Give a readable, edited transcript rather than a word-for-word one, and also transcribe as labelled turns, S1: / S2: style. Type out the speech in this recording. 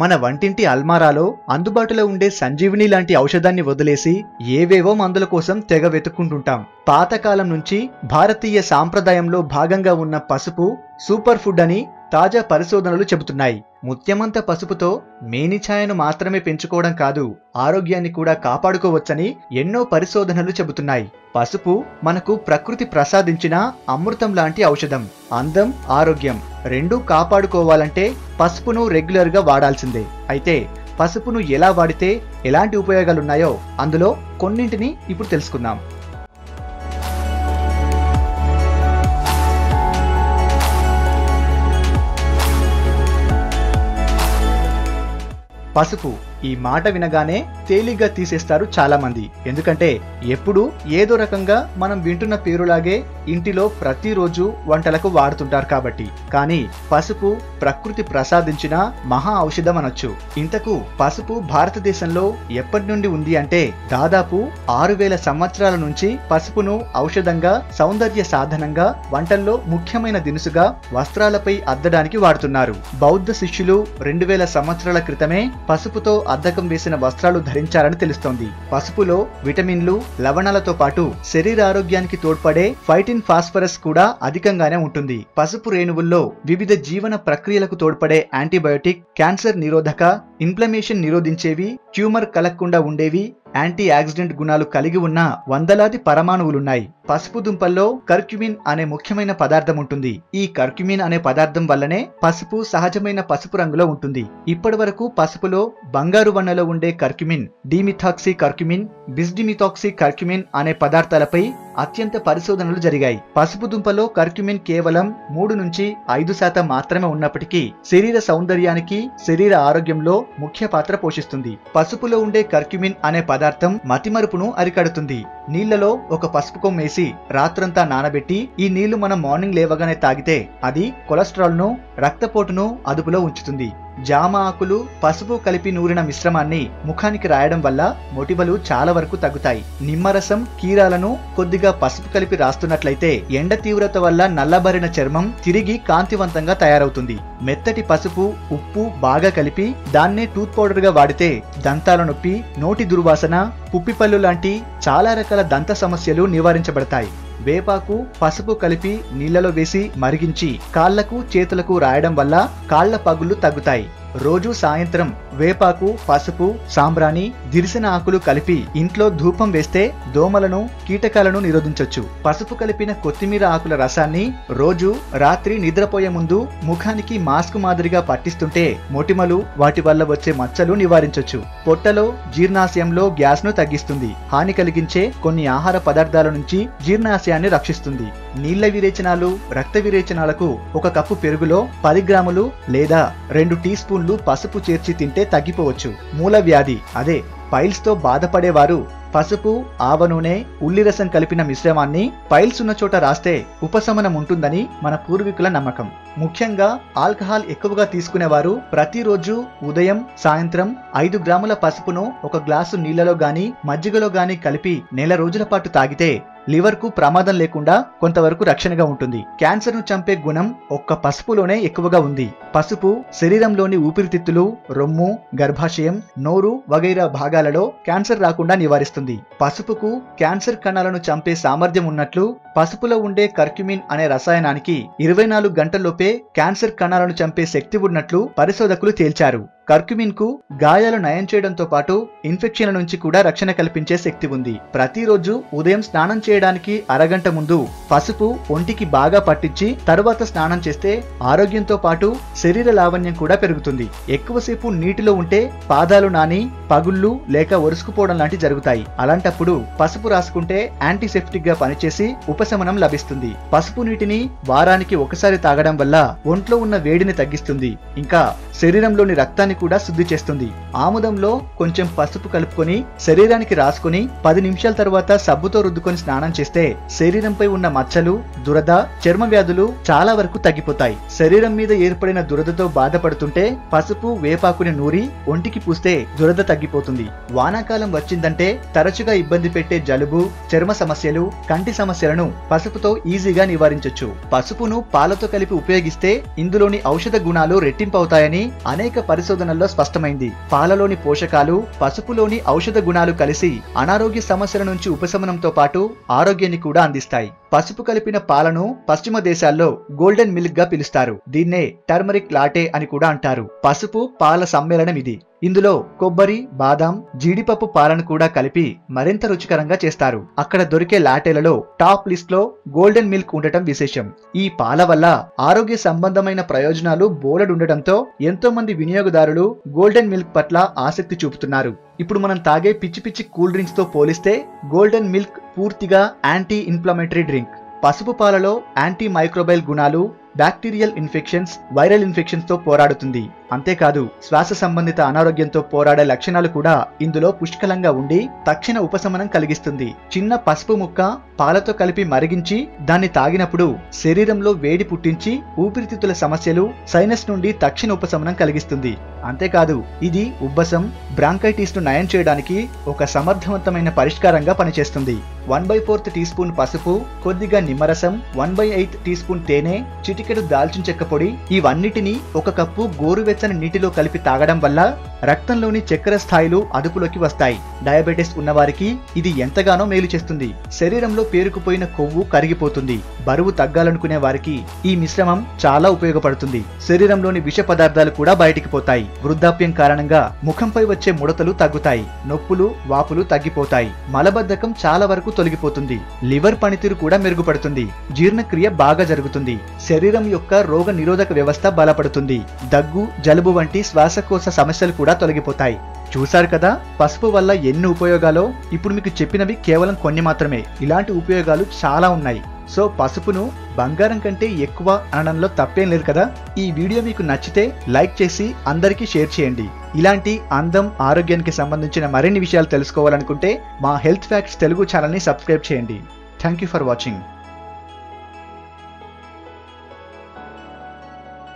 S1: మన వంటింటి అల్మారాలో అందుబాటులో ఉండే సంజీవిని లాంటి ఔషధాన్ని వదిలేసి ఏవేవో మందుల కోసం తెగ వెతుక్కుంటుంటాం. పాతకాలం నుంచి భారతీయ సాంప్రదాయంలో భాగంగా ఉన్న పసుపు సూపర్ ఫుడ్ అని తాజా పరిశోధనలు చెబుతున్నాయి. ముత్యమంత పసుపుతో మేనిఛాయను మాత్రమే పెంచుకోవడం కాదు, ఆరోగ్యాన్ని కూడా కాపాడుకోవచ్చని ఎన్నో పరిశోధనలు చెబుతున్నాయి. పసుపు మనకు ప్రకృతి ప్రసాదించిన అమృతం లాంటి ఔషధం. అందం, ఆరోగ్యం రెండూ కాపాడుకోవాలంటే పసుపును రెగ్యులర్ గా వాడాల్సిందే. అయితే పసుపును ఎలా వాడితే ఎలాంటి ఉపయోగాలున్నాయో అందులో కొన్నింటిని ఇప్పుడు తెలుసుకుందాం. పసుపు ఈ మాట వినగానే తేలిగ్గా తీసేస్తారు చాలా మంది. ఎందుకంటే ఎప్పుడు ఏదో రకంగా మనం వింటున్న పేరులాగే ఇంటిలో ప్రతిరోజు వంటలకు వాడుతుంటారు కాబట్టి. కానీ పసుపు ప్రకృతి ప్రసాదించిన మహా ఔషధం అనొచ్చు. ఇంతకు పసుపు భారతదేశంలో ఎప్పటి నుండి ఉంది అంటే దాదాపు 6000 సంవత్సరాల నుంచి పసుపును ఔషధంగా, సౌందర్య సాధనంగా, వంటల్లో ముఖ్యమైన దినుసుగా, వస్త్రాలపై అద్దడానికి వాడుతున్నారు. బౌద్ధ శిష్యులు 2000 సంవత్సరాల క్రితమే పసుపుతో అద్దకం వేసిన వస్త్రాలు ధరించారని తెలుస్తోంది. పసుపులో విటమిన్లు, లవణాలతో పాటు శరీర ఆరోగ్యానికి తోడ్పడే ఫైటిన్ ఫాస్ఫరస్ కూడా అధికంగానే ఉంటుంది. పసుపు రేణువుల్లో వివిధ జీవన ప్రక్రియలకు తోడ్పడే యాంటీబయోటిక్, క్యాన్సర్ నిరోధక, ఇన్ఫ్లమేషన్ నిరోధించేవి, ట్యూమర్ కలగకుండా ఉండేవి, యాంటీ ఆక్సిడెంట్ గుణాలు కలిగి ఉన్న వందలాది పరమాణువులున్నాయి. పసుపు దుంపల్లో కర్క్యుమిన్ అనే ముఖ్యమైన పదార్థం ఉంటుంది. ఈ కర్క్యుమిన్ అనే పదార్థం వల్లనే పసుపు సహజమైన పసుపు రంగులో ఉంటుంది. ఇప్పటి వరకు పసుపులో బంగారు వన్నెలో ఉండే కర్క్యుమిన్, డిమిథాక్సీ కర్క్యుమిన్, బిస్డిమిథాక్సీ కర్క్యుమిన్ అనే పదార్థాలపై అత్యంత పరిశోధనలు జరిగాయి. పసుపు దుంపలో కర్క్యుమిన్ కేవలం 3 నుంచి 5% మాత్రమే ఉన్నప్పటికీ శరీర సౌందర్యానికి, శరీర ఆరోగ్యంలో ముఖ్య పాత్ర పోషిస్తుంది. పసుపులో ఉండే కర్క్యుమిన్ అనే పదార్థం మతిమరుపును అరికడుతుంది. నీళ్లలో ఒక పసుపు కొమ్మేసి రాత్రంతా నానబెట్టి ఈ నీళ్లు మనం మార్నింగ్ లేవగానే తాగితే అది కొలెస్ట్రాల్ ను, రక్తపోటును అదుపులో ఉంచుతుంది. జామ ఆకులు, పసుపు కలిపి నూరిన మిశ్రమాన్ని ముఖానికి రాయడం వల్ల మొటిమలు చాలా వరకు తగ్గుతాయి. నిమ్మరసం, కీరాలను కొద్దిగా పసుపు కలిపి రాస్తున్నట్లయితే ఎండ తీవ్రత వల్ల నల్లబరిన చర్మం తిరిగి కాంతివంతంగా తయారవుతుంది. మెత్తటి పసుపు, ఉప్పు బాగా కలిపి దాన్నే టూత్ పౌడర్ గా వాడితే దంతాల నొప్పి, నోటి దుర్వాసన, పుప్పిపళ్ళు లాంటి చాలా రకాల దంత సమస్యలు నివారించబడతాయి. వేపాకు, పసుపు కలిపి నీళ్లలో వేసి మరిగించి కాళ్లకు, చేతులకు రాయడం వల్ల కాళ్ల పగుళ్లు తగ్గుతాయి. రోజు సాయంత్రం వేపాకు, పసుపు, సాంబ్రాణి, దిరిసిన ఆకులు కలిపి ఇంట్లో ధూపం వేస్తే దోమలను, కీటకాలను నిరోధించొచ్చు. పసుపు కలిపిన కొత్తిమీర ఆకుల రసాన్ని రోజు రాత్రి నిద్రపోయే ముందు ముఖానికి మాస్క్ మాదిరిగా పట్టిస్తుంటే మొటిమలు, వాటి వల్ల వచ్చే మచ్చలు నివారించొచ్చు. పొట్టలో, జీర్ణాశయంలో గ్యాస్ ను తగ్గిస్తుంది. హాని కలిగించే కొన్ని ఆహార పదార్థాల నుంచి జీర్ణాశయాన్ని రక్షిస్తుంది. నీళ్ల విరేచనాలు, రక్త విరేచనాలకు 1 కప్పు పెరుగులో 10 గ్రాములు లేదా 2 టీ స్పూన్లు పసుపు చేర్చి తింటే తగ్గిపోవచ్చు. మూల వ్యాధి అదే పైల్స్ తో బాధపడేవారు పసుపు, ఆవ నూనె, ఉల్లి రసం కలిపిన మిశ్రమాన్ని పైల్స్ ఉన్న చోట రాస్తే ఉపశమనం ఉంటుందని మన పూర్వీకుల నమ్మకం. ముఖ్యంగా ఆల్కహాల్ ఎక్కువగా తీసుకునేవారు ప్రతిరోజు ఉదయం, సాయంత్రం 5 గ్రాముల పసుపును 1 గ్లాసు నీళ్లలో గాని, మజ్జిగలో గాని కలిపి నెల రోజుల పాటు తాగితే లివర్ కు ప్రమాదం లేకుండా కొంతవరకు రక్షణగా ఉంటుంది. క్యాన్సర్ ను చంపే గుణం ఒక్క పసుపులోనే ఎక్కువగా ఉంది. పసుపు శరీరంలోని ఊపిరితిత్తులు, రొమ్ము, గర్భాశయం, నోరు వగైరా భాగాలలో క్యాన్సర్ రాకుండా నివారిస్తుంది. పసుపుకు క్యాన్సర్ కణాలను చంపే సామర్థ్యం ఉన్నట్లు పసుపులో ఉండే కర్క్యుమిన్ అనే రసాయనానికి 24 గంటల్లోపే క్యాన్సర్ కణాలను చంపే శక్తి ఉన్నట్లు పరిశోధకులు తేల్చారు. కర్క్యుమిన్ కు గాయాలు నయం చేయడంతో పాటు ఇన్ఫెక్షన్ల నుంచి కూడా రక్షణ కల్పించే శక్తి ఉంది. ప్రతిరోజు ఉదయం స్నానం చేయడానికి అరగంట ముందు పసుపు ఒంటికి బాగా పట్టించి తరువాత స్నానం చేస్తే ఆరోగ్యంతో పాటు శరీర లావణ్యం కూడా పెరుగుతుంది. ఎక్కువసేపు నీటిలో ఉంటే పాదాలు నాని పగుళ్ళు లేక ఒరుసుకుపోవడం లాంటి జరుగుతాయి. అలాంటప్పుడు పసుపు రాసుకుంటే యాంటీసెప్టిక్ గా పనిచేసి ఉపశమనం లభిస్తుంది. పసుపు నీటిని వారానికి ఒకసారి తాగడం వల్ల ఒంట్లో ఉన్న వేడిని తగ్గిస్తుంది. ఇంకా శరీరంలోని రక్తాన్ని కూడా శుద్ధి చేస్తుంది. ఆముదంలో కొంచెం పసుపు కలుపుకొని శరీరానికి రాసుకొని 10 నిమిషాల తర్వాత సబ్బుతో రుద్దుకొని స్నానం చేస్తే శరీరంపై ఉన్న మచ్చలు, దురద, చర్మ వ్యాధులు చాలా వరకు తగ్గిపోతాయి. శరీరం మీద ఏర్పడిన దురదతో బాధపడుతుంటే పసుపు, వేపాకుని నూరి ఒంటికి పూస్తే దురద తగ్గిపోతుంది. వానాకాలం వచ్చిందంటే తరచుగా ఇబ్బంది పెట్టే జలుబు, చర్మ సమస్యలు, కంటి సమస్యలను పసుపుతో ఈజీగా నివారించొచ్చు. పసుపును పాలతో కలిపి ఉపయోగిస్తే ఇందులోని ఔషధ గుణాలు రెట్టింపవుతాయని అనేక పరిశోధనలు పరిశోధనల్లో స్పష్టమైంది. పాలలోని పోషకాలు, పసుపులోని ఔషధ గుణాలు కలిసి అనారోగ్య సమస్యల నుంచి ఉపశమనంతో పాటు ఆరోగ్యాన్ని కూడా అందిస్తాయి. పసుపు కలిపిన పాలను పశ్చిమ దేశాల్లో గోల్డెన్ మిల్క్ గా పిలుస్తారు. దీన్నే టర్మరిక్ లాటే అని కూడా అంటారు. పసుపు పాల సమ్మేళనం ఇది. ఇందులో కొబ్బరి, బాదాం, జీడిపప్పు పాలను కూడా కలిపి మరింత రుచికరంగా చేస్తారు. అక్కడ దొరికే లాటేలలో టాప్ లిస్ట్ లో గోల్డెన్ మిల్క్ ఉండటం విశేషం. ఈ పాల వల్ల ఆరోగ్య సంబంధమైన ప్రయోజనాలు బోలెడుండటంతో ఎంతో మంది వినియోగదారులు గోల్డెన్ మిల్క్ పట్ల ఆసక్తి చూపుతున్నారు. ఇప్పుడు మనం తాగే పిచ్చి పిచ్చి కూల్ డ్రింక్స్ తో పోలిస్తే గోల్డెన్ మిల్క్ పూర్తిగా యాంటీ ఇన్ఫ్లమేటరీ డ్రింక్. పసుపు పాలలో యాంటీ మైక్రోబైల్ గుణాలు, బ్యాక్టీరియల్ ఇన్ఫెక్షన్స్, వైరల్ ఇన్ఫెక్షన్స్ తో పోరాడుతుంది. అంతేకాదు శ్వాస సంబంధిత అనారోగ్యంతో పోరాడే లక్షణాలు కూడా ఇందులో పుష్కలంగా ఉండి తక్షణ ఉపశమనం కలిగిస్తుంది. చిన్న పసుపు ముక్క పాలతో కలిపి మరిగించి దాన్ని తాగినప్పుడు శరీరంలో వేడి పుట్టించి ఊపిరితిత్తుల సమస్యలు, సైనస్ నుండి తక్షణ ఉపశమనం కలిగిస్తుంది. అంతేకాదు ఇది ఉబ్బసం, బ్రాంకైటిస్ ను నయం చేయడానికి ఒక సమర్థవంతమైన పరిష్కారంగా పనిచేస్తుంది. 1/4 టీ స్పూన్ పసుపు, కొద్దిగా నిమ్మరసం, 1/8 టీ స్పూన్ తేనె, చిటికెడు దాల్చిన చెక్క పొడి, ఇవన్నిటిని 1 కప్పు గోరువెచ్చని నీటిలో కలిపి తాగడం వల్ల రక్తంలోని చక్కెర స్థాయిలు అదుపులోకి వస్తాయి. డయాబెటిస్ ఉన్నవారికి ఇది ఎంతగానో మేలు చేస్తుంది. శరీరంలో పేరుకుపోయిన కొవ్వు కరిగిపోతుంది. బరువు తగ్గాలనుకునే వారికి ఈ మిశ్రమం చాలా ఉపయోగపడుతుంది. శరీరంలోని విష పదార్థాలు కూడా బయటికి పోతాయి. వృద్ధాప్యం కారణంగా ముఖంపై వచ్చే ముడతలు తగ్గుతాయి. నొప్పులు, వాపులు తగ్గిపోతాయి. మలబద్ధకం చాలా వరకు తొలగిపోతుంది. లివర్ పనితీరు కూడా మెరుగుపడుతుంది. జీర్ణక్రియ బాగా జరుగుతుంది. శరీరం యొక్క రోగ నిరోధక వ్యవస్థ బలపడుతుంది. దగ్గు, జలుబు వంటి శ్వాసకోశ సమస్యలు కూడా తొలగిపోతాయి. చూశారు కదా పసుపు వల్ల ఎన్ని ఉపయోగాలో. ఇప్పుడు మీకు చెప్పినవి కేవలం కొన్ని మాత్రమే. ఇలాంటి ఉపయోగాలు చాలా ఉన్నాయి. సో పసుపును బంగారం కంటే ఎక్కువ అనడంలో తప్పేం లేదు కదా. ఈ వీడియో మీకు నచ్చితే లైక్ చేసి అందరికీ షేర్ చేయండి. ఇలాంటి అందం, ఆరోగ్యానికి సంబంధించిన మరిన్ని విషయాలు తెలుసుకోవాలనుకుంటే మా హెల్త్ ఫ్యాక్ట్స్ తెలుగు ఛానల్ని సబ్స్క్రైబ్ చేయండి. Thank you for watching.